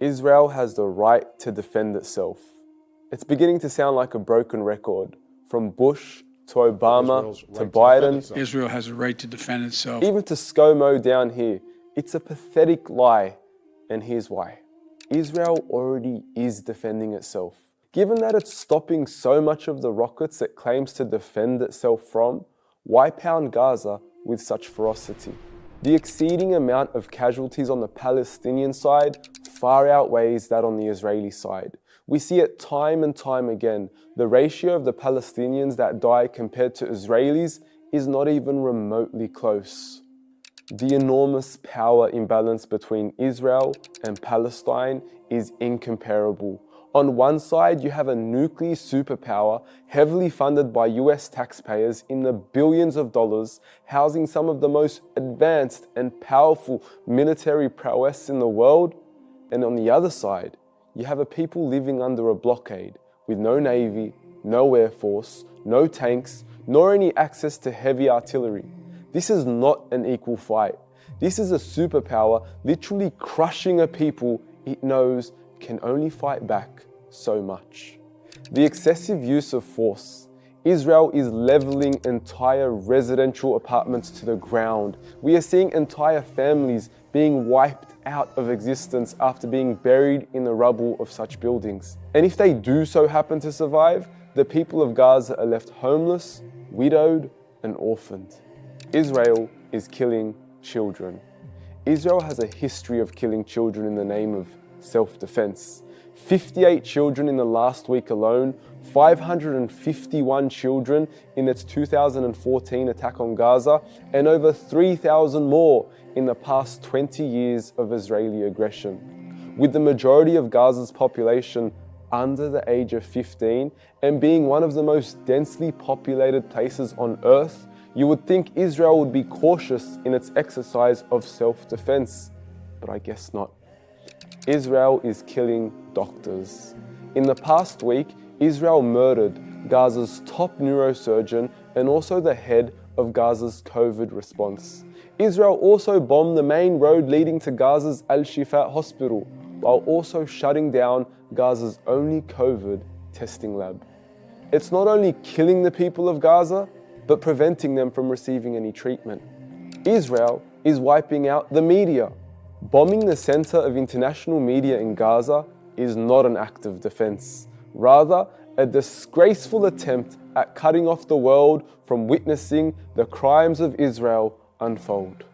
Israel has the right to defend itself. It's beginning to sound like a broken record, from Bush to Obama to Biden. Israel has a right to defend itself. Even to ScoMo down here. It's a pathetic lie, and here's why. Israel already is defending itself. Given that it's stopping so much of the rockets it claims to defend itself from, why pound Gaza with such ferocity? The exceeding amount of casualties on the Palestinian side far outweighs that on the Israeli side. We see it time and time again. The ratio of the Palestinians that die compared to Israelis is not even remotely close. The enormous power imbalance between Israel and Palestine is incomparable. On one side, you have a nuclear superpower heavily funded by US taxpayers in the billions of dollars, housing some of the most advanced and powerful military prowess in the world. And on the other side, you have a people living under a blockade with no navy, no air force, no tanks, nor any access to heavy artillery. This is not an equal fight. This is a superpower literally crushing a people it knows can only fight back so much. The excessive use of force. Israel is leveling entire residential apartments to the ground. We are seeing entire families being wiped out of existence after being buried in the rubble of such buildings. And if they do so happen to survive, the people of Gaza are left homeless, widowed, and orphaned. Israel is killing children. Israel has a history of killing children in the name of self-defense. 58 children in the last week alone, 551 children in its 2014 attack on Gaza, and over 3,000 more in the past 20 years of Israeli aggression. With the majority of Gaza's population under the age of 15 and being one of the most densely populated places on earth, you would think Israel would be cautious in its exercise of self-defense, but I guess not. Israel is killing doctors. In the past week, Israel murdered Gaza's top neurosurgeon and also the head of Gaza's COVID response. Israel also bombed the main road leading to Gaza's Al-Shifa hospital, while also shutting down Gaza's only COVID testing lab. It's not only killing the people of Gaza, but preventing them from receiving any treatment. Israel is wiping out the media. Bombing the center of international media in Gaza is not an act of defense, rather a disgraceful attempt at cutting off the world from witnessing the crimes of Israel unfold.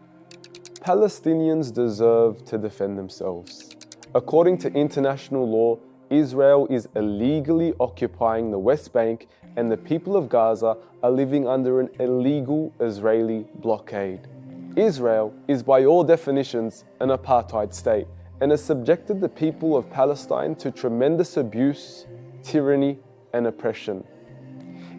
Palestinians deserve to defend themselves. According to international law, Israel is illegally occupying the West Bank and the people of Gaza are living under an illegal Israeli blockade. Israel is by all definitions an apartheid state and has subjected the people of Palestine to tremendous abuse, tyranny, and oppression.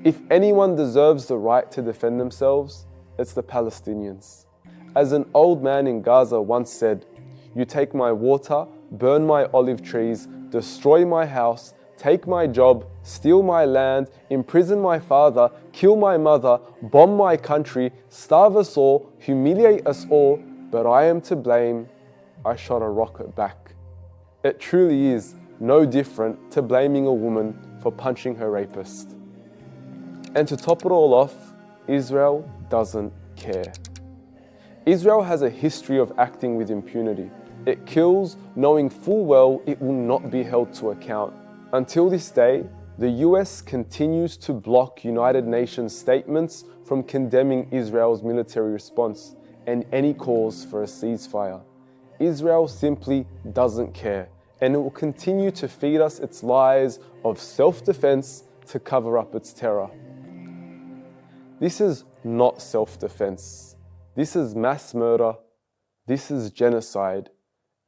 If anyone deserves the right to defend themselves, it's the Palestinians. As an old man in Gaza once said, "You take my water, burn my olive trees, destroy my house, take my job, steal my land, imprison my father, kill my mother, bomb my country, starve us all, humiliate us all, but I am to blame. I shot a rocket back." It truly is no different to blaming a woman for punching her rapist. And to top it all off, Israel doesn't care. Israel has a history of acting with impunity. It kills knowing full well it will not be held to account. Until this day, the US continues to block United Nations statements from condemning Israel's military response and any calls for a ceasefire. Israel simply doesn't care, and it will continue to feed us its lies of self-defense to cover up its terror. This is not self-defense. This is mass murder. This is genocide,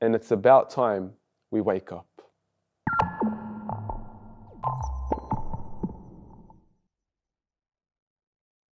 and it's about time we wake up.